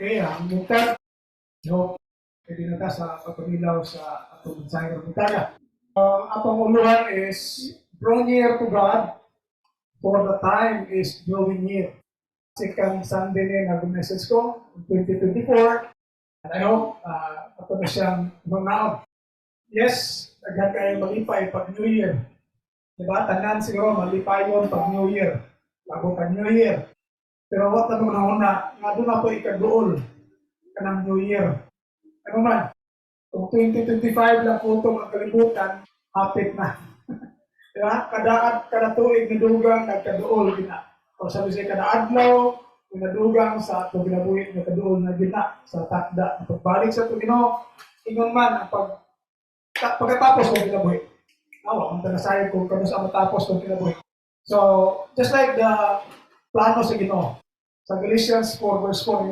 Kaya ang mutar, no, pwede na ta sa pagpamilaw sa atong mensahe ng mutaya. Atong uluhan is draw near to God, for the time is drawing near. Second Sunday na nag-message ko, 2024, and I hope ito na siyang mga yes, agad kayo malipay pag New Year. Diba? Tanan siguro malipay yun pag New Year. Bago pag New Year. Pero what na naman na nga doon ako ikaduol ka ng New Year. Ano man, kung 2025 lang po itong ang kalibutan, hapit na. Diba? Kada tuig na dugang, nagkaduol gina. O sabi siya, kada adlaw, nadugang sa itong ginabuhi, nagkaduol na gina sa takda. Pagbalik sa itong ingon man, ang pagkatapos ng kinabuhi. Awa, ang tanasayang kung kano sa matapos ng kinabuhi. So, just like the plano sa Ginoo. Sa Galatians 4 verse 4,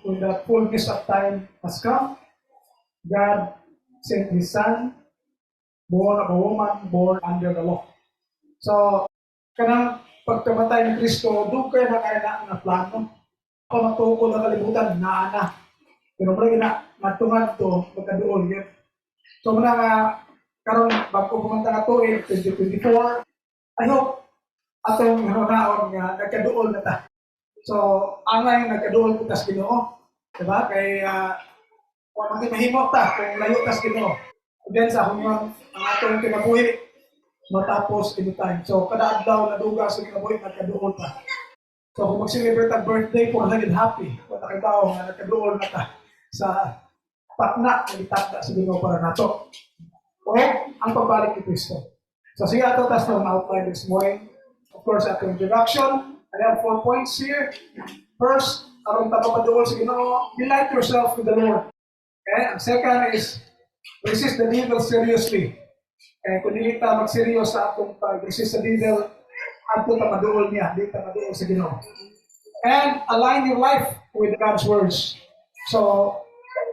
when the fullness of time has come, God sent His Son, born of a woman, born under the law. So, kanang pagkamatay ni Kristo, doon kayo na kaya na plano. Kung matukol na kalibutan, naana. Pero mula na, matungad to, magkaduol yun. So, muna nga, karon bago pumunta na to in 2024, I hope atong hanaon nga nagkaduol na ta. So, angay nagkaduol ko tas Ginoo, diba? Kay kung mahimo ta kung layo tas Ginoo. Then sa hungon ang atong kinabuhi matapos anytime. So, kada adlaw na duga sa kinabuhi nagkaduol ta. So, kung mag-celebrate ang birthday ko, naging happy. Kung nakitaw nga nagkaduol na ta sa patna na itakda sa Ginoo para nato. O ang pagbalik ni Kristo. So sige ato tas na outline this morning. Of course, at introduction, I have 4 points here. First, aron tapapaduol sa Ginoo, delight yourself with the Lord. Okay? Ang second is, resist the devil seriously. Okay? Kung hindi ta mag-serious sa atong pag-resist sa devil, ato tapaduol niya, hindi ta maduol sa Ginoo. And align your life with God's words. So,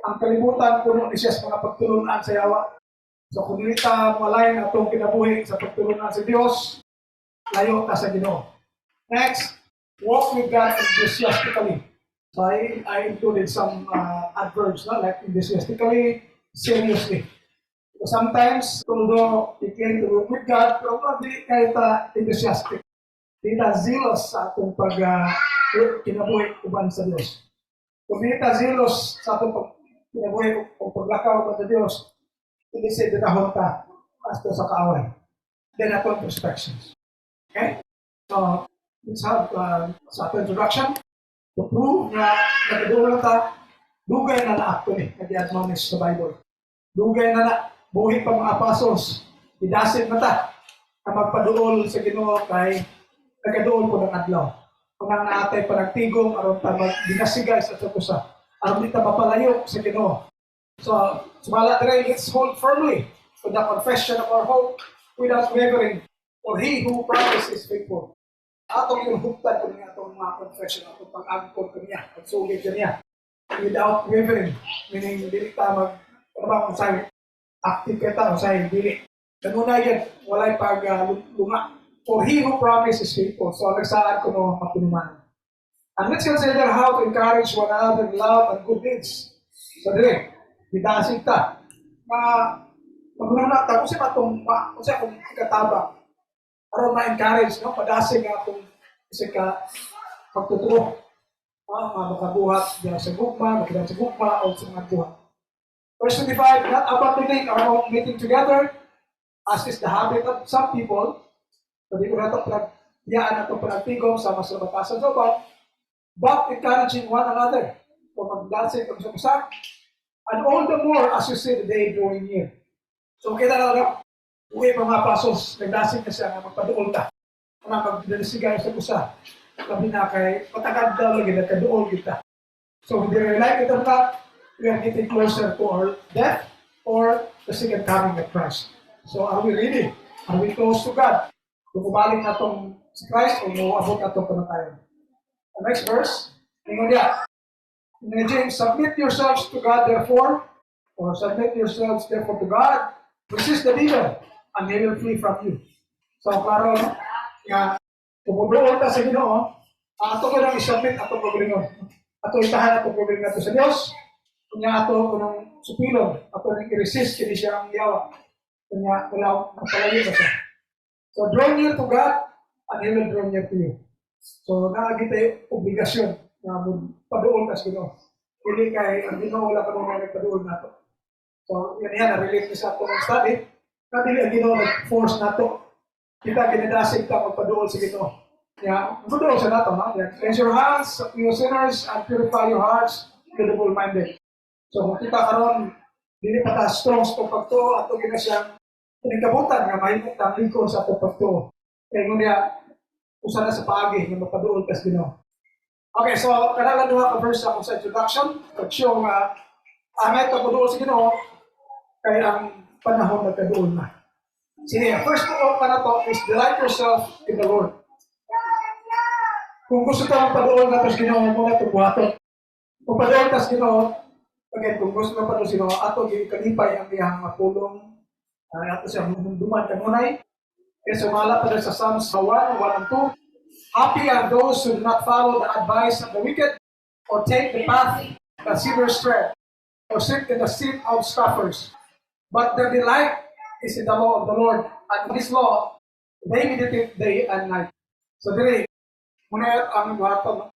ang kalibutan, puno ni siya sa mga pagtulunan sa yawa. So kung hindi ta malayan atong kinabuhi sa pagtulungan sa Diyos, layo ta sa Ginoo. Next, walk with God enthusiastically. So I included some adverbs, like enthusiastically, seriously. So sometimes, although you claim to walk with God, pero hindi kayo ta enthusiastic. Hindi ta zealous sa atong kinabuhi uban sa Diyos. Kung hindi ta zealous sa atong kinabuhi o paglakaw uban sa Diyos, hindi siya dinahon ka hasta sa kaaway. Then upon introspections. Okay? So, let's have sa introduction to prove na nagkadulo ta, dugay na actually, nag-admonish sa Bible. Dugay na buhi pa mga apostles, idasin na ta, na magpaduol sa Ginoo kay nagkaduol po ng adlaw. Kung ang naatay pa nagtigong, aron ta magdinasigay sa tukusa, aron di ta mapalayo sa Ginoo. So, sumala dire, let's hold firmly to the confession of our hope without wavering. For He who promises is faithful. Atong yung huktan ko niya itong mga confession, atong pag-agpon ko niya, pag-sulit ko niya, without wavering. Meaning, hindi ka ano ba kung sa'yo, active ka ta, kung sa'yo, hindi. Ganuna yan, walay pag-lunga. For He who promises is faithful. So, nagsaan ko no mapinuman. And let's consider how to encourage one another in love and good deeds. So, dire, didasig ta. Magmuna ta, kung siya kung ikatabang. Para ma-encourage, no? Padasig nga kung isa ka pagtuturo. Makabuhat diyan sa gugma, makilang sa gugma, o sa mga buhat. Verse 25, not abandoning our own meeting together, as is the habit of some people. So, di ko na ito pinagyaan na itong panagtigong sa mas batasan sa uban, but encouraging one another. Kung magdasig kung sa and all the more as you see the day drawing near. So kita na uwi pa mga apostles, nagdasig na siya na magpaduol ta. Na magdalisigay sa kusa. Labi na kay patagad daw lagi na kaduol kita. So hindi rely kita na we are getting closer to our death or the second coming of Christ. So are we ready? Are we close to God? Kung kumaling na itong si Christ o abot na itong panatayan. The next verse, tingnan niya. In James, submit yourselves to God therefore, or submit yourselves therefore to God, resist the devil, and he will flee from you. So, klaro, nga, kumuduol ta sa Ginoo, ato ko lang isubmit atong paglingon. ato itahan ato problema nato sa Dios. Kunya ato kunong supilon, ato nang i-resist kini siya ang yawa. Kunya wala mapalayo ba siya. So draw near to God and He will draw near to you. So naagi tayo obligasyon na paduol kas Ginoo. Dili kay ang Ginoo wala pa nang nagpaduol nato. So yan na-relate sa atong study. Na dili ang Ginoo nag-force nato. Kita ginadasig ta magpaduol sa Ginoo. Yeah, magpaduol sa nato, no? Yeah. Cleanse your hands, you sinners, and purify your hearts, you double-minded. So kung kita karon dili pa ta strong sa pagtuo ato gina siyang pinikabutan nga mahimong tang lingkod sa atong pagtuo. Kaya ngunya usa na sa paagi nga magpaduol kas Ginoo. Okay, so kanala duha ka verse ako sa introduction, pag-show nga amay ka paduol sa Ginoo kay ang panahon nagkaduol na. Sige, first of all na to is delight yourself in the Lord. Kung gusto ka magpaduol na to sa Ginoo, mo na ito buhaton. Kung paduol ka sa Ginoo, again, kung gusto ka paduol sa Ginoo, ato kalipay ang iyang mapulong, ato siya duman kanunay. Kaya sumala pa sa Psalms 1 and 2, happy are those who do not follow the advice of the wicked, or take the path that sinners tread, or sit in the seat of scoffers. But their delight is in the law of the Lord, and in His law they meditate day and night. So dili, muna ang buhaton.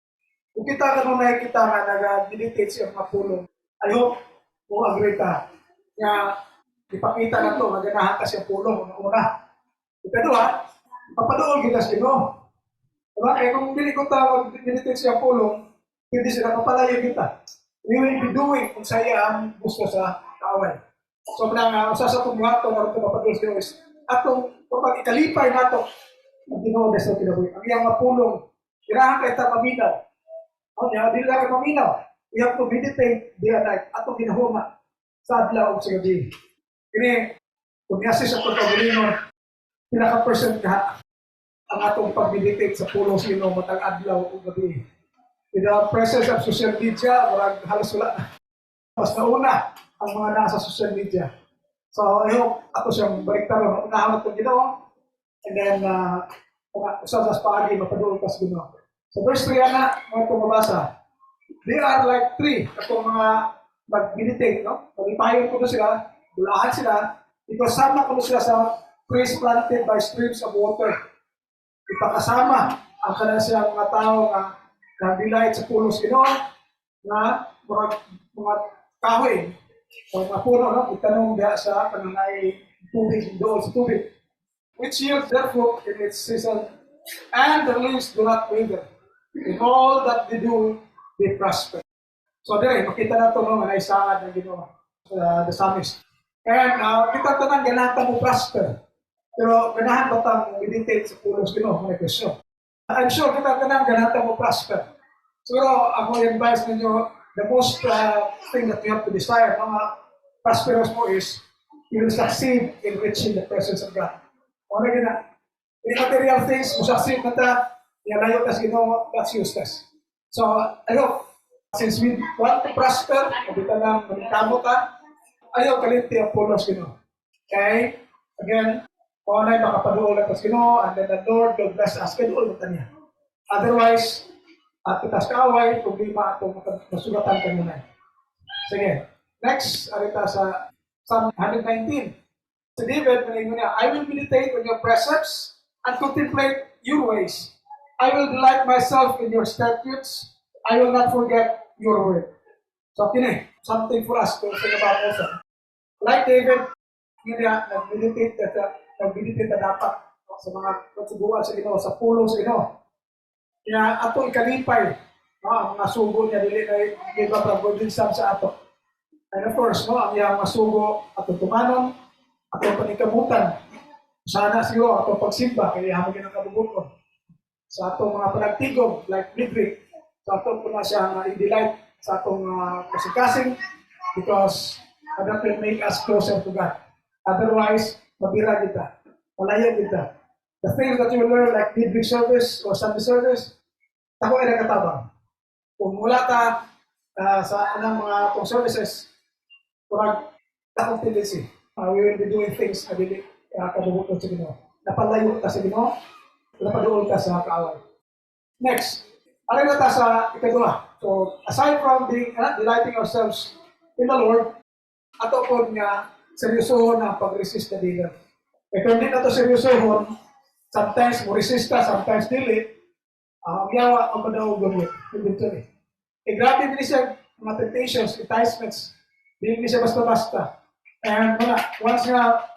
Kung kita ka nung nakikita nga nag-meditate siya mga pulong, I hope mo agree ka nga ipakita na to, maganahan ka siya pulong una. Ikadua, papadool kita sa Ginoo. Diba? Eh kung hindi ko ta mag-meditate siya pulong, hindi sila mapalayo kita. We will be doing kung saya ang gusto sa kaaway. So, usa sa itong buhaton na ito mapadool sa Ginoo is atong ikalipay na ito ang Ginoo na sa kinabuhi. Ang iyang mapulong, irahan ka ita maminaw. Dili lang ka maminaw. We have to meditate day and night. Atong ginahuma sa adlaw o sa gabi. Kini, kung i-assist sa pagkabulinon, pinaka-percent ka ang atong pag-meditate sa pulong sa Ginoo matag adlaw o gabi. In the presence of social media, halos wala na. Mas nauna ang mga nasa social media. So, I hope ato siyang baliktaron. Unahan ito Ginoo. And then, usap sa paagi, mapaduol ka sa Ginoo. So, verse 3 na, mga itong mabasa. They are like tree. Itong mga mag-meditate, no? Pag-ipayon ko na sila, bulahan sila, ipasama ko na sila sa trees planted by streams of water. Ipakasama ang kanila silang mga tao na nag-delight sa pulos Ginoo, na mga kahoy, o mga puno, no? Itanong diya sa kananay tubig, doon sa tubig. Which yields their fruit in its season, and the leaves do not wither. In all that they do, they prosper. So, dire, makita na ito, no, nga naisangad ng Ginoo, the psalmist. And kita ito nang ganahan mo prosper. Pero ganahan ba itang meditate sa pulos Ginoo, mga question. I'm sure kita ito nang ganahan mo prosper. Siguro, ako yung advice ninyo, the most thing that you have to desire, mga prosperous mo is, you will succeed in reaching the presence of God. Ano na, in material things, kung succeed na ta, yalayo tas Ginoo, that's useless. So, I hope, since we want to prosper, kabita lang, manitamo ta, ayaw kalinti ang pulos Ginoo. Okay? Again, kung anay makapaduol at Ginoo, and then the Lord will bless us, kaduol na niya. Otherwise, at itas kaaway, problema atong masulatan ka muna. Sige. Next, arita sa Psalm 119. Si David, maningo niya, I will meditate on your precepts and contemplate your ways. I will delight myself in your statutes. I will not forget your word. So, kini, something for us to think about also. Like David, niya, nag-meditate na dapat sa mga katsubuan sa Ginoo, sa pulong sa Ginoo. Kaya ato ikalipay, ang mga sugo niya, dili na iba from good wisdom sa ato. And of course, ang iyang masugo atong tumanon, atong panikamutan. Sana siguro atong pagsimba, kaya hamagin ang kabubuton. Sa atong mga panagtigom, like Midrick, sa atong po na siya i-delight sa atong kasing-kasing because that will make us closer to God. Otherwise, mabira kita, malaya kita. The things that you will learn like midweek service or Sunday service, ako ay nagkatabang. Kung mula ta sa anang mga pong services, kurang akong tendency. We will be doing things na dili kabubuton sa Ginoo. Napalayo ka sa Ginoo, napaduol ka sa kaaway. Next, alay na ta sa ikadua. So, aside from being, delighting ourselves in the Lord, ato po nga seryosohon ang pag-resist na dealer. E kung di na ito seryosohon, sometimes mo resist ka, sometimes dili, ang yawa ang madaog gamit. Eventually. E grabe din siya, mga temptations, enticements, hindi siya basta-basta. And once nga,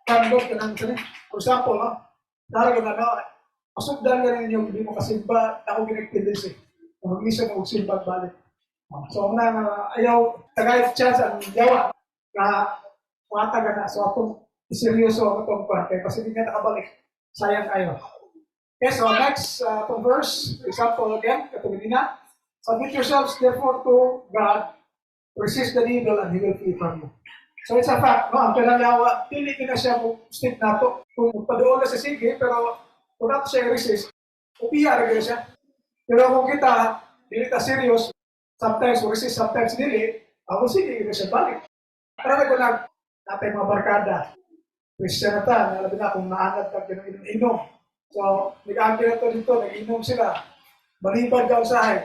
kandog ka ng, for example, daraga na, masugdan ka ninyo, hindi mo kasimba, ako ginagtindis mag-lisa mo magsimba balik. So, ayaw, tagay chance ang yawa, na mataga na. So, akong seryoso ako itong parte, kasi hindi nga nakabalik. Sayang kayo. Okay, so next verse, example again, katulad na. Submit yourselves therefore to God, resist the devil, and he will flee from you. So it's a fact, no? Ang pinangyawa, pili na siya stick na to. Kung magpadoon na sa sige, pero kung nato siya resist, upiya rin siya. Pero kung kita, dili ka serious, sometimes resist, sometimes dili, ako sige, ito siya balik. Marami ko natin mga barkada, Christian na ta, nalabi na kung naanad ka inom. So, nag-aampi na to dito, nag-inom sila. Malibad ka usahay.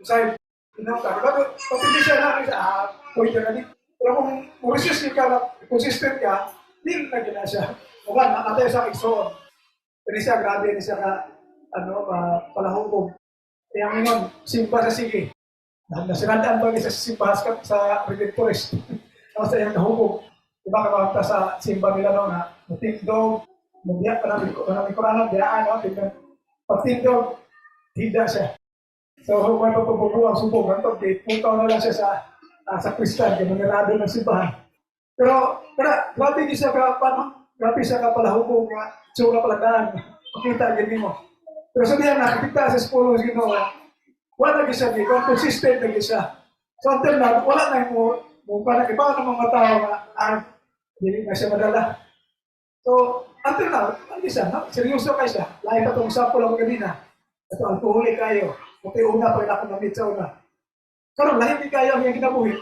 Usahay, inom ka. Diba, pati siya namin sa, pwede na din. Pero kung resist ka, consistent ka, hindi na gina siya. Mukhang, nakatayo sa iksoon. Hindi siya, grabe, hindi siya ka, palahubog. Kaya ngayon, simba sa sige. Nasinandaan ba sa simba sa Redemptorist? Tapos sa iyang nahubog. Diba kamanta sa simba nila no, na matindog, mabiyak pa namin Koranan, biyaan, no? Pagtindog, hida siya. So, kung may pagpupubuang subog, puntaw na lang siya sa Kristan, kaya manirado ng simbahan. Pero, grabe siya grabe siya ka pala hubog, tsura pala daan, makita, ganyan mo. Pero sabihan, nakikita sa spolo, wala na siya, consistent na siya. So, until now, wala na yung parang iba ng mga tao na hindi na siya madala. So, until now, hindi siya, no? Seryoso kayo siya. Lahat itong sample ako kanina. Ito, alcoholic kayo. Kasi una, pag nakunamit sa una. Karoon, lahat hindi kayo ang kinabuhi.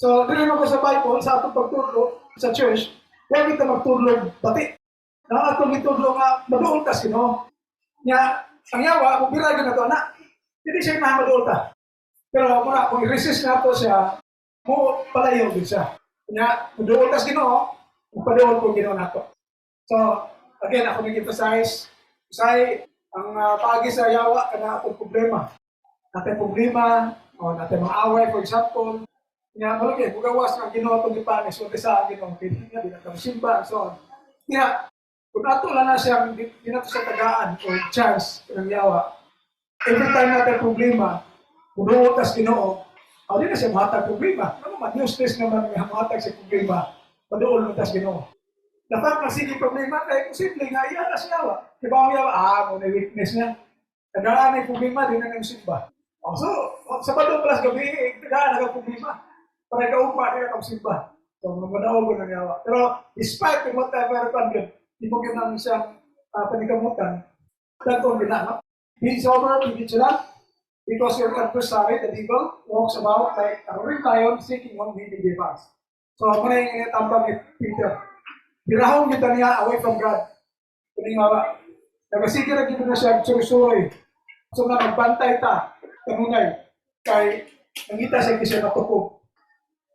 So, dinanong ko sa Bible, sa atong pagtulog, sa church, huwag kita magtulog pati. Na atong itulog nga, maduol ka sino. Nga, ang yawa, kung biragan na ito, hindi siya na maduol ka. Pero kung i-resist na ito siya, mo palayo din siya. Kanya, maduol ka sino, magpaduol ko ginawa na ito. So, again, ako nag-emphasize, ang paagi sa yawa, kana atong problema. Natin problema, o natin mga away, for example. Kaya, malaki, bugawas ng ginawa itong ipanis, o isa ang ginawa, hindi nga, binatang simba, and so on. Kaya, kung nato lang na siyang, hindi nato siya tagaan, o chance, ng yawa, every time natin problema, punuot as ginoo, di na siya mahatag problema. Ano man, useless naman nga mahatag sa problema, padool mo tas ginoo. Dapat masigi problema, kaya posible nga, iyan na siya yawa. Diba ang yawa, mo na weakness niya. Tagaan ay problema, di na nang simba. So, sa badong plus gabi, tagaan na problema. Para kaupa, di na kang simba. So, mamanaw ko ng yawa. Pero, despite what whatever pandem, di mo ginang siyang panikamutan, dagong ginang, be sober, be vigilant, because your adversary, the devil, walks about like a roaring lion seeking whom he may devour. So, ako na yung inatambang ni Peter. Birahong kita niya away from God. Kuning mawa. Nagasigira kita na siya surusuroy. So, na magbantay ta, kanunay, kay nangita siya kasi natukog.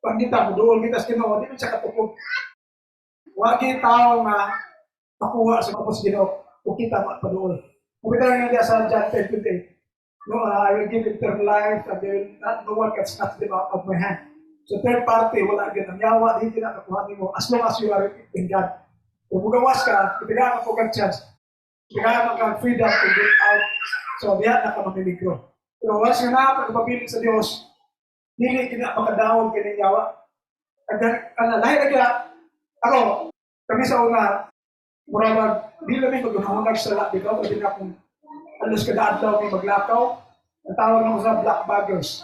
Pag kita, muduol kita sa Ginoo, di siya katukog. Huwag yung tao nga makuha sa kapos Ginoo, kung kita mapaduol. Kung kita nga niya sa John 10:28, no, I will give eternal life, and no one can snatch them out of my hand. So third party, wala din ang yawa, hindi na nakuha mo, as long as you are in God. Kung magawas ka, itigaan ka po kang chance. Itigaan ka freedom to get out. So, diyan na ka mamiligro. Pero once nga na, pagpapili sa Diyos, hindi kina makadawag kanyang yawa. At lahi na ako, kami sa una, murag, di lang yung maghahangag sa lahat dito, kasi na kung alos kada adlaw may maglakaw, ang tawag naman sa black baggers.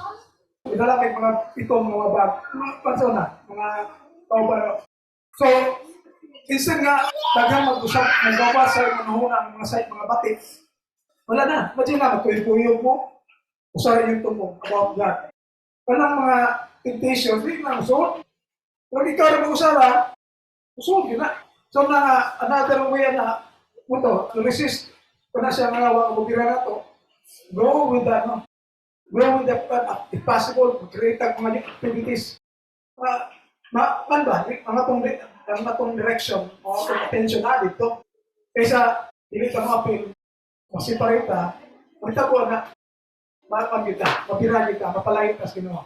Idala may mga pitong mga bag, mga persona, mga tao. So, minsan nga, daghang mag-usap, nagawa sa mga site, mga batik. Wala na, imagine na, magkuyog-kuyog mo, usarin yung tumong about God. Walang mga temptations, hindi na usod. Kung ikaw na mag-usara, usod yun na. So, another way na, to resist, kung na siya nga, wag na to, go with that, no? Grow with the flood, if possible, create ang mga new activities. Kan ba, ang atong direction, o atong attention na dito, kaysa dili ka ma-appeal, ma-separate ta, magta po na, mapira kita, mapalayo ka sa Ginoo.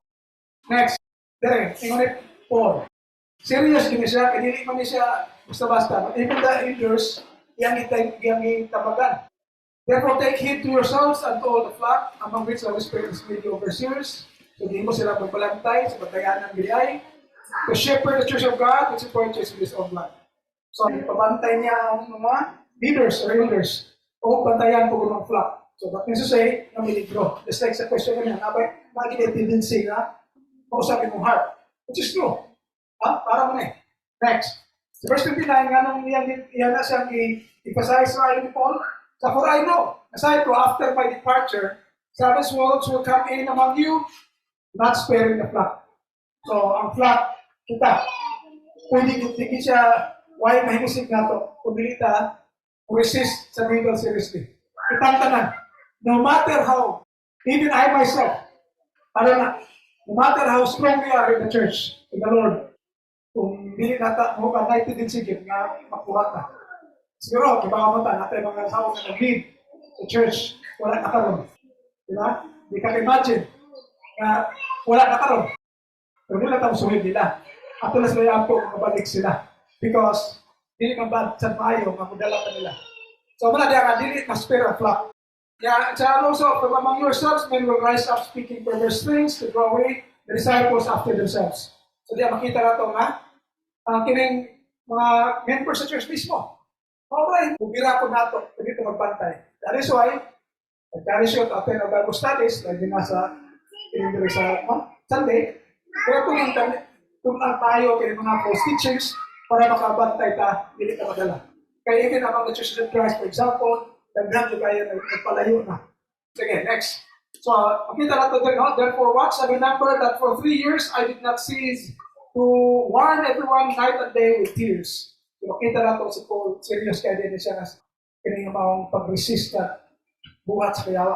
Next, dire, ingonit 4. Serious gini siya, kaya dili man siya basta-basta. Even the elders, yang itabagan. Therefore, take heed to yourselves and to all the flock, among which the Holy Spirit is made you overseers. So, di mo sila magbalantay sa batayan ng bilay. To shepherd the church of God, which he purchased with his own blood. So, ipabantay niya ang mga leaders or elders o bantayan po ng flock. So, that means to say, na miligro. Just like sa question niya, nakikita tendency na mausapin mong heart. Which is true. Para mo na eh. Next. So, verse 29, nga nung yan na siyang i-emphasize sa ni Paul, so for I know, aside to after my departure, savage wolves will come in among you, not sparing the flock. So, ang flock, kita, pwede hindi siya, why mahimusik na ito, kung dili ta, resist sa legal seriously. Itantanan, no matter how, even I myself, no matter how strong we are in the church, in the Lord, kung dili nata, mo ka, naiti din sige, nga makuha ta. Siguro, kibawa mo ta, natin mga tao na nag-lead sa church, wala na karon. Diba? Di ka imagine na wala na karon. Pero nila taong suhid nila. At tulas na yan po, mabalik sila. Because, dili man ba sa maayo, mamudala pa nila. So, muna diya ka, dili na spare a flock. Yeah, and also, from among yourselves, men will rise up speaking perverse things to draw away the disciples after themselves. So, diya, makita na ito nga, kining mga members sa church mismo. Okay, bubira po nato, pwede ito magbantay. That is why, nagka-result after ng Bible studies, lagi na sa pinindiri sa Sunday, kaya kung ang tayo kay mga false teachers para makabantay ta, hindi ka madala. Kaya even among the Church of Christ, for example, nagdaan nyo kaya nagpalayo na. Sige, next. So, makita natin din, therefore watch and remember that for 3 years I did not cease to warn everyone night and day with tears. So, makita natin si Paul, serious kaya din siya na kinimawang pag-resist na buhat sa kayawa.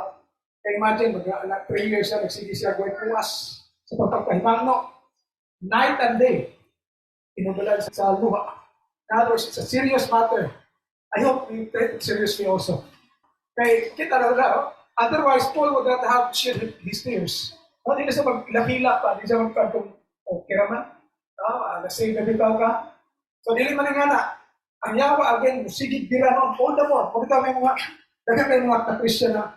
Kaya imagine, 3 years na nagsige siya gawin puwas sa pagpapahimangno. Night and day, inubalan sa luha. In other words, it's a serious matter. I hope you take it seriously also. Kaya kita na otherwise, Paul would not have shed his tears. Hindi na siya maglahila pa, hindi siya magkantong, okay naman, nasave na bitaw ka. So, dili man nga na, ang yawa again, sigig dira noon, all the more, kung ito may mga, dagan kayo mga na-Christian na,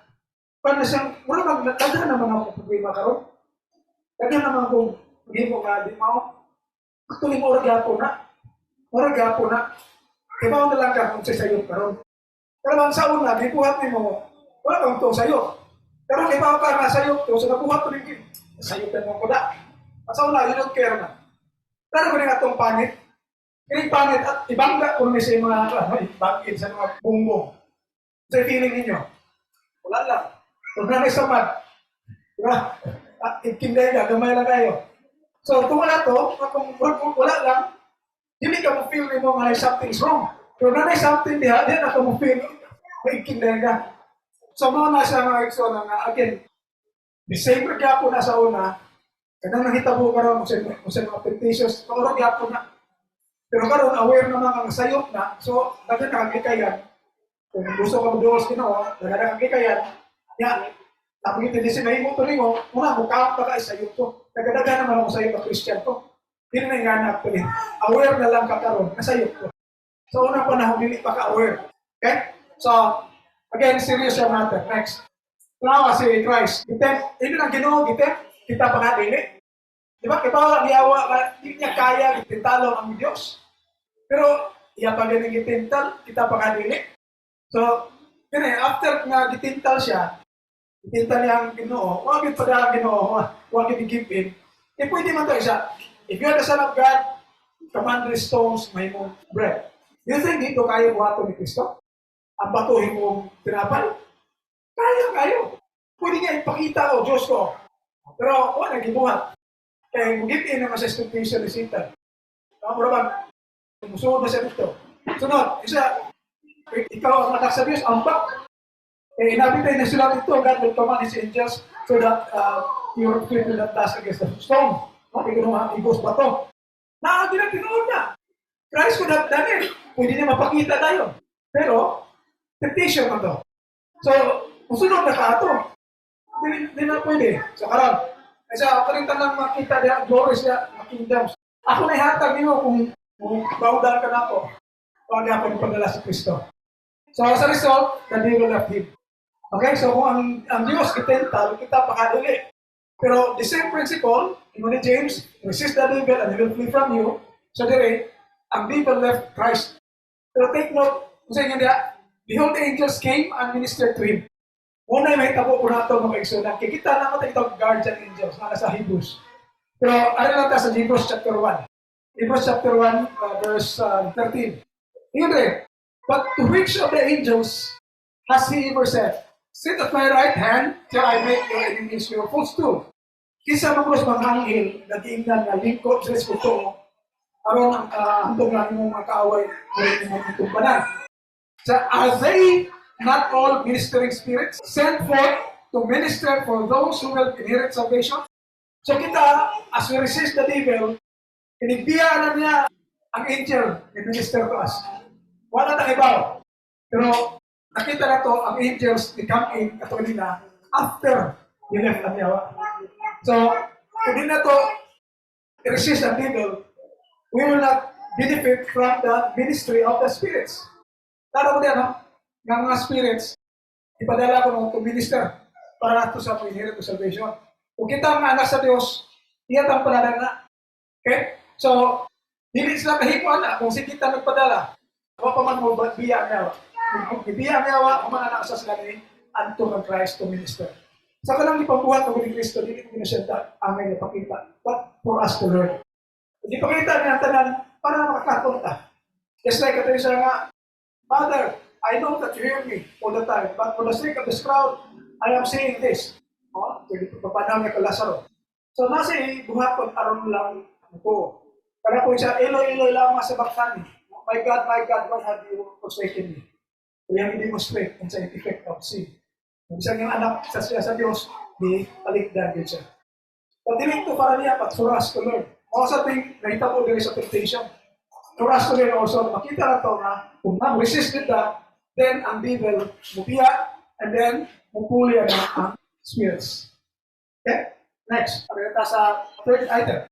paano siyang, wala dagan naman ako problema karon. Dagan naman kung, hindi mo nga, di mo, actually mo oragapo na, ibaw na lang ka kung sasayo karon. Pero ang sa una, di buhat mo, wala kang ito sayo. Pero ibaw ka na sayo, ito sa nabuhat ko rin, sayo ka mo kuda. Sa una, you don't care na. Pero ko rin atong panit, kining panit at ibangga kung may sa mga, ibangin sa mga bumbong. Sa feeling ninyo, wala lang. Kung na may samad, diba? At ikinday gamay lang kayo. So, kung wala to, kung wala lang, hindi ka mo feel mo nga something's wrong. Pero na may something diha, di na ka mo feel, may ikinday ka. So, mga nasa mga ekso na nga, again, December kaya po na sa una, kanang nangitabo ka rin kung sa mga temptations, maurag kaya po na. Pero karon aware naman ang sayop na, so, dagan nakagikayan. Kung gusto ka mag-duos ginawa, dagan nakagikayan, yan, tapos ito din sinahimo to rin mo, muna, mukha pa ka sayop to. Nagadagan naman ako sayop na Christian to. Hindi na nga na actually. Aware na lang ka karon na sayop to. So, unang panahon, hindi pa ka-aware. Okay? So, again, serious yung matter. Next. Now, si Christ. Hindi lang Ginoo, kita pa nga dili. Di ba? Kita lang yawa, hindi niya kaya itintalo ang Diyos. Pero, iya pa ganun gitintal, kita pa nga dili. So, after nga gitintal siya, gitintal niya ang Ginoo, huwag yung padala ang Ginoo, huwag yung i-give in. Pwede man tayo siya. If you are the Son of God, command the stones, may mong bread. Do you think dito kaya buhato ni Kristo? Ang batuhin mong tinapay? Kaya. Pwede nga ipakita ko, Diyos ko. Pero, wala nang gibuhat. Kaya give in naman sa expectation ni Satan. Pero bang, musuod na siya dito. Sunod, ikaw ang anak sa Diyos, ambak. Inabitay na sila dito, God will command His angels so that your feet will not dash against the stone. Hindi ko naman igos ba to? Hindi na tinuod na. Christ could have done it. Pwede niya mapakita tayo. Pero, temptation man to. So, musunod na ka ito. Hindi na pwede. So, karam. Kasi ako rin tanang makita niya, glories niya, kingdoms. Ako na ihatag niyo kung baudan ka na ako. Pag ako nagpadala sa Kristo. So, as a result, the devil left him. Okay, so kung ang Diyos itental, kita pakadali. Pero the same principle, in James, resist the devil and he will flee from you. So, dire, ang devil left Christ. Pero take note, kung sa inyo niya, behold, the angels came and ministered to him. Una yung mahitabo ko na ito mga kaigsunan. Kikita na natin itong guardian angels na nasa Hebrews. Pero ano lang tayo sa Hebrews chapter 1. Hebrews chapter 1, verse 13. Here, but to which of the angels has he ever said, sit at my right hand till I make your enemies your footstool? Kisa magros mga anghel, nag-iingnan na lingkod sa eskuto, aron ang handog na imong mga kaaway, ngayon imong itumbanan. So, are they not all ministering spirits sent forth to minister for those who will inherit salvation? So kita, as we resist the devil, pinigbiya na niya ang angel na minister to us. Wala na ibaw. Pero nakita na to, ang angels they come in katulad na after you left ang yawa. So, kung di na to resist the devil, we will not benefit from the ministry of the spirits. Tara mo din, no? Ng mga spirits, ipadala ko nung to minister para to sa inherit to salvation. Kung kita ang anak sa Diyos, iyan ang panadala na. Okay? So, hindi sila kahikuan na kung si kita nagpadala. Ako pa man mo, biya ang yawa. Kung biya ang yawa, ang mga anak sa sila ni unto ng Christ to minister. Sa kanang ipambuhat ng Kristo, hindi ko pinasyenta ang may napakita. But for us to learn. Hindi pakita niya ang tanan para makakapunta. Just like ito yung siya nga, Father, I know that you hear me all the time, but for the sake of this crowd, I am saying this. Jadi papanaw niya ka Lazaro. So nasa buhat ko aron lang ako. Kaya po siya, Eloi lamang sa bakhan. My God, why have you forsaken me? Kaya hindi mo straight ang sa effect of sin. Kung isang yung anak sa siya sa Diyos, di paligdan din siya. Pag-dinig to para niya, but for us to learn. Mga sa ting, nakita po din sa temptation. For us to learn also, makita na to na kung resisted that, then ang devil mubiya, and then mupuli ang spirits. Okay? Next, pagkita sa third item.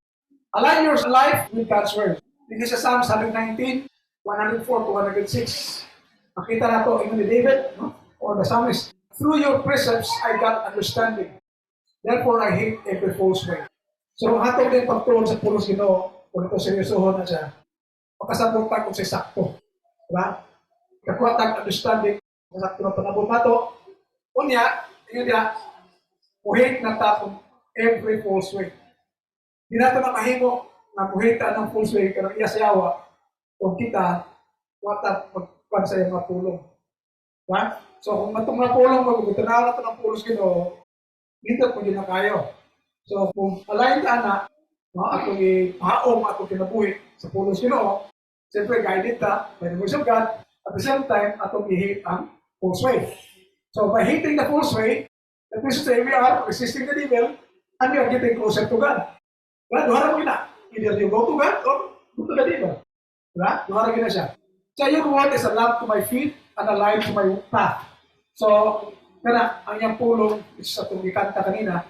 Align your life with God's word. This is Psalms 119, 104 to 106. Makita na to in David, no? Or the psalmist. Through your precepts, I got understanding. Therefore, I hate every false way. So, hatog din pagtuon sa pulos Ginoo, kung ito seryosohon na siya, makasabutan kung siya sakto. Diba? Kakuha understanding, sakto na panabot na to. Unya, yun niya, muhit na tapong every false way. Di nato na mahimo na muhita ng false way, karang iya sayawa, kung kita, wata magpan sa mga pulong. Diba? So, kung matong mga pulong, magutanaw na ito ng pulos Ginoo, dito po yun na kayo. So, kung alayin ka na, atong ipahaom, atong kinabuhi sa pulos Ginoo, siyempre, guided ka by the voice of God, at the same time, atong i-hate ang false way. So, by hating the false way, that means to say we are resisting the devil, and we are getting closer to God. Diba? Duhara mo na. Either you go to God or go to the devil. Diba? Duhara mo na siya. So, your word is a lamp to my feet and a light to my path. So, kaya ang iyang pulong, sa itong ikanta kanina,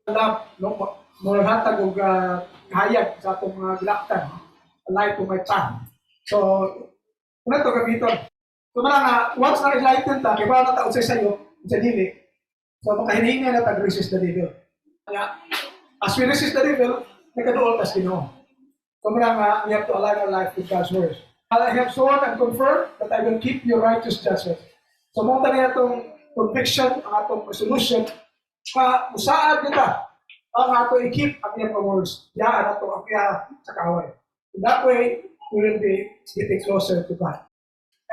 lamp, no, hatag o hayag sa itong mga bilaktan, a light to my path. So, kung ito gamiton. So, nga, once na enlightened ta, kaya na taon sa sayo, sa dili, so, makahiningan na tag-resist the devil. Kaya, as we resist the devil, nagkadoon tas Ginoo. So, nga, we have to align our life with God's words. I have sworn and confirmed that I will keep your righteous judgment. So, monta niya itong conviction, ang atong resolution, usaad kita, ang ato i-keep ang iyang words. Yaan ato ang iya sa kaway. In that way, we will be getting closer to God.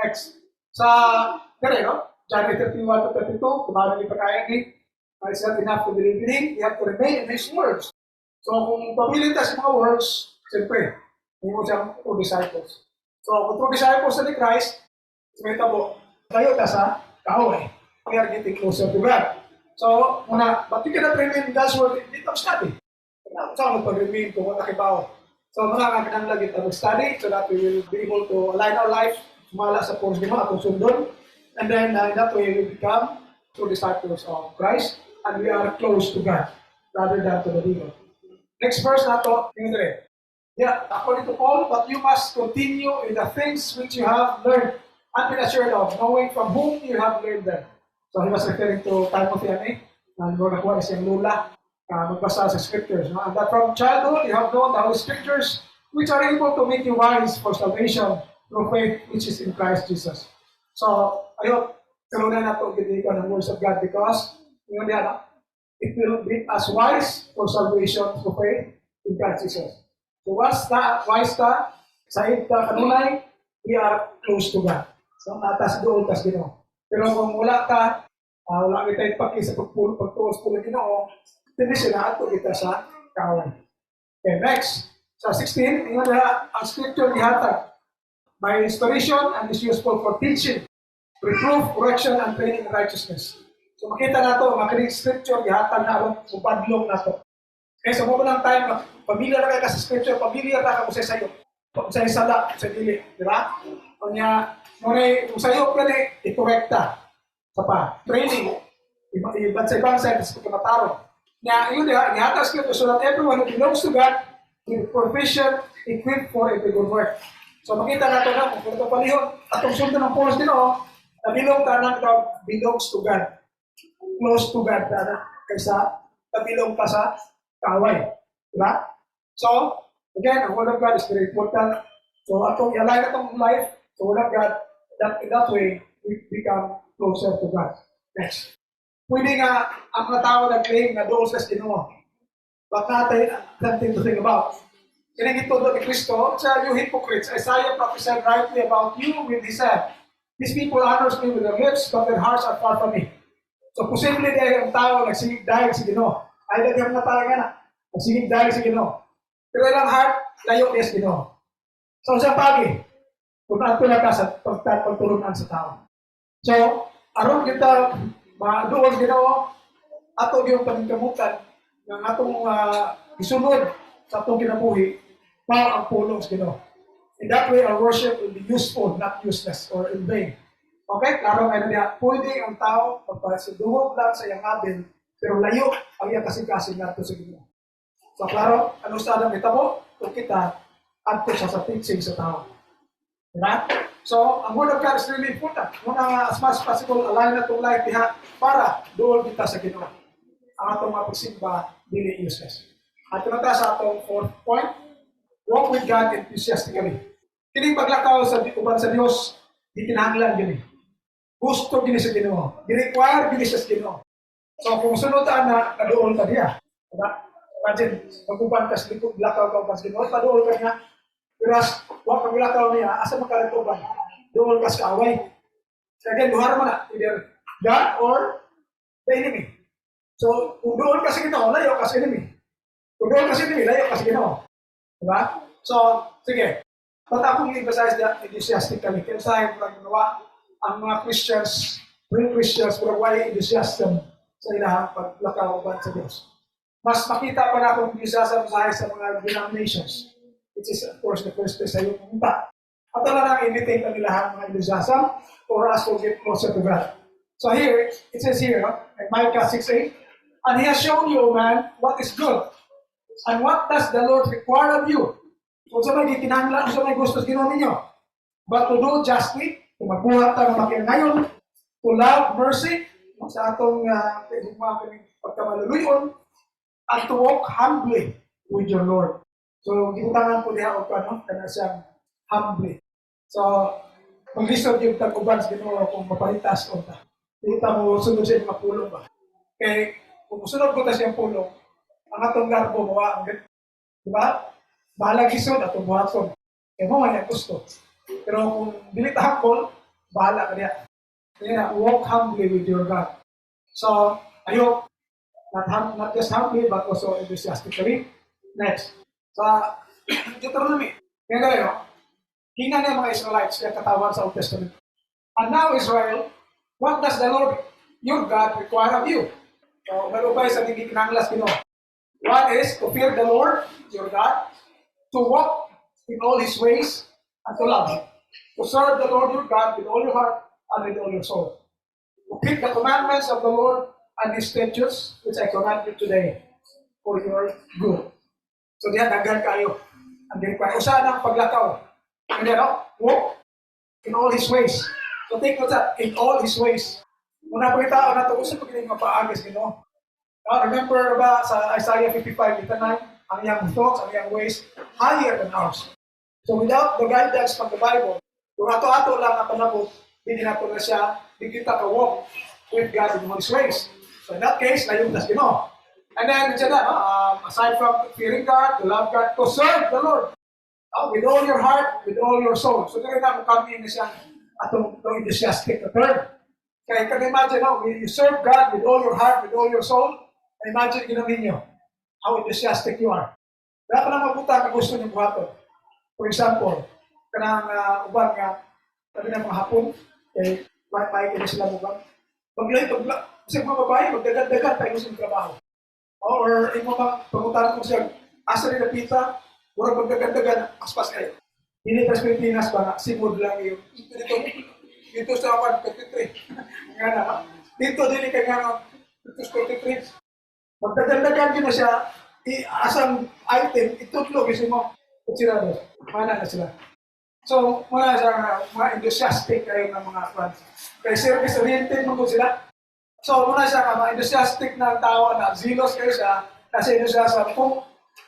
Next. Sa, kaya, no? John 31 to 32, kumarang ipagkaya ni, it's not enough to believe in Him, we have to remain in His words. So, kung pabilin tayo sa mga words, siyempre, hindi mo siyang true disciples. So, kung true disciples ni Christ, may tabo, tayo ta sa kaway. We are getting closer to God. So, muna, but you cannot remain in God's word, dito study. Saan mo pag-remain kung wala kibaw? So, mga kailangan lagi tayo study so that we will be able to align our life sumala sa course di mo atong sundon. And then, that way, we become true disciples of Christ and we are close to God rather than to the devil. Next verse na to, tingnan rin. Yeah, according to Paul, but you must continue in the things which you have learned and been assured of, knowing from whom you have learned them. So he was referring to Timothy and Lord Aqua is yung lula, magbasa sa scriptures. No? And that from childhood you have known the Holy Scriptures, which are able to make you wise for salvation through faith which is in Christ Jesus. So, ayun, kalunan na ito ginagawa ng words of God because, yun yan, it will make us wise for salvation through faith in Christ Jesus. So once na wise ka, sa ita kanunay, we are close to God. So atas doon, tas Ginoo. Pero kung wala ka, wala kita ipaki sa pagtuos po ng Ginoo, hindi sila ato kita sa kawan. Okay, next. Sa 16, ingat na ang scripture ihatag. My inspiration and is useful for teaching, reproof, correction, and training in righteousness. So makita na ito, makinig scripture, ihatag na alam, padlong na ito. Kaya sa mga ng time, pamilya na kayo sa scripture, pamilya na kayo sa iyo. Sa isala, sa dili, di ba? Kanya, kung sa iyo, pwede, ikorekta. Sa pa, training, iban sa ibang side, sa pagkamataro. Kaya, yun, ihata scripture, so that everyone who belongs to God, is proficient, equipped for every good work. So makita na ito na, kung ito palihon, at kung sundan ng Paul's din, nabilong ka na ito, belongs to God. Close to God, kaysa nabilong ka sa kaway. Diba? So, again, ang Word of God is very important. So, atong i-align itong life sa Word of God, in that way, we become closer to God. Next. Pwede nga, ang mga tao nag-claim na doon sa Ginoo. But natin, something to think about. Kinagito doon ni Kristo, sa you hypocrites, Isaiah prophesied rightly about you with his hand. These people honors me with their lips, but their hearts are far from me. So, posible dahil ang tao nagsigig dahil si Ginoo. Ay, dahil mga tao nga na, nagsigig dahil si Ginoo. Pero ilang heart, layo niya si Ginoo. So, sa pagi, kung nato ka sa pagtulungan sa tao. So, aron kita, doon sa Ginoo, ato yung paningkamutan ng atong isunod sa atong kinabuhi, para ang pulong sa Ginoo. In that way, our worship will be useful, not useless or in vain. Okay? Klaro ngayon niya, pwede ang tao magpasiduhog lang sa iyang atin, pero layo ang iyang kasing-kasing nato sa Ginoo. So, klaro, ano sa alam kita mo? Kung kita, adto siya sa teaching sa tao. Diba? So, ang Word of God is really important. Muna, as much as possible, align na itong life diha para doon kita sa Ginoo. Ang atong mapagsimba, dili useless. At ito sa atong fourth point, walk with God enthusiastically. Kining paglakaw sa uban sa Dios, di kinahanglan gini. Gusto gini sa Ginoo. Gi-require gini sa Ginoo. So kung sunutan na kaduol ta diha, diba? Imagine, mag-uban ka sa likod, lakaw ka uban sa Ginoo, paduol ka niya. Piras, wag kang lakaw niya, asa magkalituban? Duol ka sa away. So again, duhar mo na, either God or the enemy. So kung duol ka sa Ginoo, layo ka sa enemy. Kung doon kasi nila, layo kasi Ginoo. Diba? So, sige. Ba't akong emphasize that enthusiastically? Kaya sa akin, ginawa ang mga Christians, real Christians, pero why enthusiasm sa ilahang paglakaw ban sa Diyos. Mas makita pa na akong enthusiasm sa mga denominations, which is, of course, the first place sa iyong pumunta. At talagang imitate ang ilahang mga enthusiasm for us to get closer to God. So here, it says here, in Micah 6:8, and He has shown you, man, what is good. And what does the Lord require of you? Kung sa may kinahanglan, kung sa may gusto ginawa ninyo. But to do justly, kung magbuhat tayo ng ngayon, to love mercy, sa atong pagkamaluluyon, and to walk humbly with your Lord. So, gibutangan po niya o kano, kaya siyang humbly. So, mag-lisod yung tag-uban sa Ginoo kung mapalitas o ta. Kita mo, sunod siya yung mapulong ba? Kaya, kung sunod ko ta siyang pulong, ang atong garbo mawa, di ba? Bahala gisod atong buhaton. Kaya mo man gusto. Pero kung dili ta hangkol, bahala ka diya. Kaya walk humbly with your God. So, I hope not just humbly but also enthusiastically. Next. Sa Deuteronomy. Kaya gano'n, tingnan niya mga Israelites kaya katawan sa Old Testament. And now Israel, what does the Lord, your God, require of you? So, malubay sa hindi kinanglas Ginoo. One is to fear the Lord, your God, to walk in all His ways, and to love Him. To serve the Lord your God with all your heart and with all your soul. To keep the commandments of the Lord and His statutes, which I command you today, for your good. So diyan, hanggang kayo. Hanggang kayo. Usahan ang paglakaw. And then, walk in all His ways. So take note that, in all His ways. Muna po kita, na ito, gusto ko kinig mapaagas, Ginoo. Remember ba sa Isaiah 55, 9, ang iyang thoughts, ang iyang ways, higher than ours. So without the guidance from the Bible, kung ato-ato lang ang panabot, hindi nato na siya, hindi kita ka-walk with God in all His ways. So in that case, layong das Ginoo. And then, aside from fearing God, to love God, to serve the Lord with all your heart, with all your soul. So kaya na kami na siyang atong enthusiastic na term. Kaya you can imagine, you serve God with all your heart, with all your soul. Imagine ginamin nyo how enthusiastic you are. Kaya pa lang mabuta ka gusto niyo buhaton. For example, kanang uban nga, sabi ng mga hapon, may kaya sila mubang. Kasi mga babae, magdagan-dagan tayo sa trabaho. Or yung mga pangutan ko siya, asa rin na pita, murag magdagan-dagan, aspas kayo. Hindi pa sa Pilipinas ba nga, simod lang yung, dito sa awan, 33. Nga na, dito din kay nga, dito sa 33. Magdagan-dagan yun na siya, asang item, itutlog yung mo, kutsirado, mana na sila. So, muna sa mga enthusiastic kayo ng mga fans. Kaya service-oriented mo po sila. So, muna siya mga enthusiastic na tao na zealous kayo siya, kasi enthusiasm kung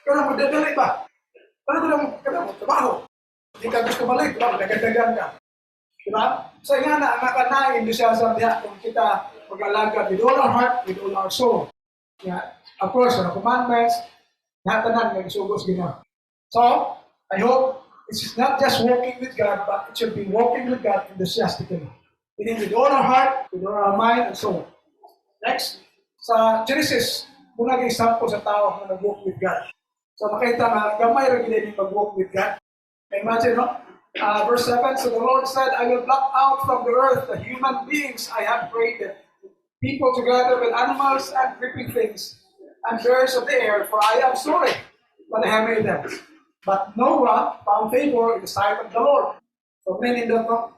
kaya magdadali ba? Paano ka mo trabaho? Hindi ka gusto balik, diba? Nagadagan ka. Diba? So, nga na, nakana enthusiasm niya kung kita mag-alaga with all our heart, with all our soul. Yeah. Of course, the commandments, natanan ng isugos gina. So, I hope it's not just walking with God, but it should be walking with God enthusiastically. Meaning with all our heart, with all our mind and soul. Next, sa Genesis, muna yung example sa tao na nag-walk with God. So makita na, gamay rin din mag-walk with God. Imagine, no? Verse 7, so the Lord said, I will blot out from the earth the human beings I have created, people together with animals and creeping things, and birds of the air, for I am sorry that I have made them. But Noah found favor in the sight of the Lord. So many doon, no?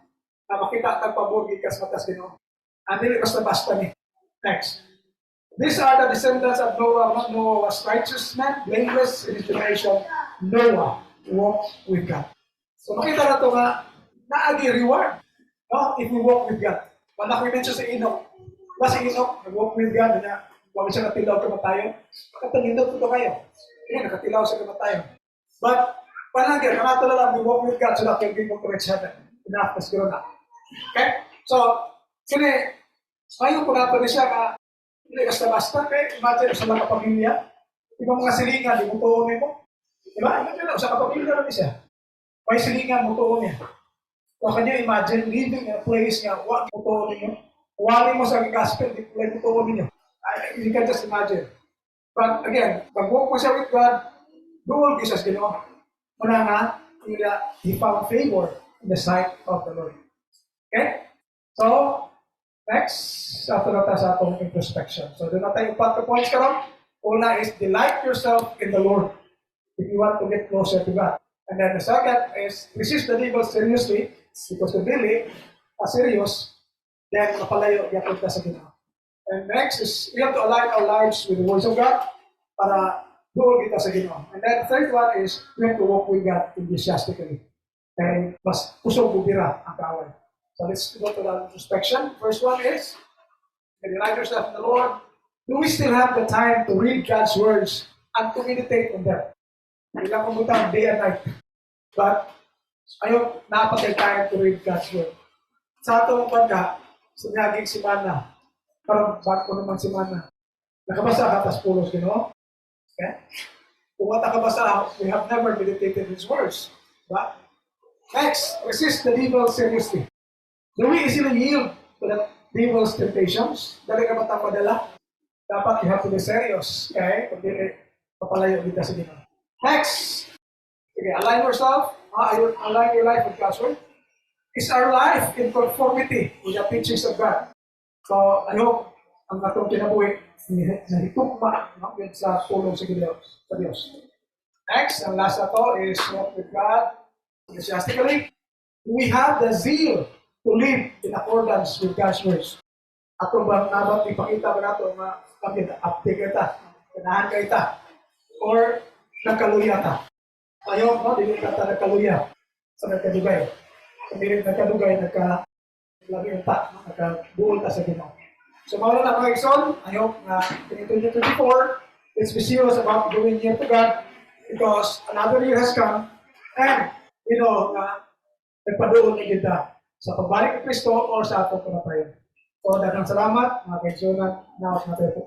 Na makita at pagpabugi kas matas din, no? And then, basta-basta ni. Next. These are the descendants of Noah. Noah was righteous man, blameless in his generation. Noah walked with God. So makita na ito nga, naagi reward. No? If we walk with God. Wala ko mention sa Enoch. Si Enoch, nag-walk with God. Huwag siya natilaw kamatayon. Nakatangindot ito kayo. Kaya nakatilaw sa kamatayon. But, panagyan, nakatala lang, we walk with God so that we'll be able to reach heaven. Enough, mas gano'n na. Okay? So, sini, ngayon po natin siya na hindi basta-basta, imagine sa mga pamilya, ibang mga silingan, di mutuon mo. Diba? Imagine sa kapamilya namin siya. May silingan, mutuon niya. So, kanya imagine, living in a place nga, wag mutuon ninyo. Wali mo sa gospel, di pulay mutuon ninyo. You can just imagine. But again, pag-walk mo siya with God, doon Jesus Ginoo. Muna nga, he found favor in the sight of the Lord. Okay? So, next, ato na tayo sa atong introspection. So, doon na tayo 4 points karon. Una is, delight yourself in the Lord if you want to get closer to God. And then the second is, resist the devil seriously, because the really serious, then mapalayo, yapon ka sa Ginoo. And next is, we have to align our lives with the words of God para doon kita sa Ginoo. And then the third one is, we have to walk with God enthusiastically. And mas pusog bubira ang kaaway. So let's go to the introspection. First one is, delight yourself in the Lord. Do we still have the time to read God's words and to meditate on them? Hindi lang kumutang day and night. But, ayaw, napatay time to read God's word. Sa atong pagka, sinaging si Mana, parang ba't ko naman si Mana? Nakabasa ka, tas pulos, Ginoo? Okay? Kung wala nakabasa, we have never meditated His words. But, next, resist the devil seriously. Do we easily yield to the devil's temptations? Dali ka matang madala? Dapat you have to be serious. Okay? Kung di, papalayo kita sa Ginoo. Next, okay, align yourself. Align your life with God's word. Is our life in conformity with the teachings of God? So, I hope ang atong kinabuhi na hitugma sa tulong sa Diyos. Next, ang last na to is walk with God enthusiastically. We have the zeal to live in accordance with God's words. Atong bang nabat ipakita ba nato nga kami update kita, kanahan ka ita, or nagkaluya ka. Ayaw mo, dili ka ta nagkaluya sa nagkadugay. Kung dili nagkadugay, nagkabuol ta sa Ginoo. So mawala na mga igsoon, ayaw na 2024, let's be serious about going near to God because another year has come and nagpadoon na kita sa pagbalik ni Kristo o sa atong kamatayon. So, daghang salamat, mga kaigsunan, na natin po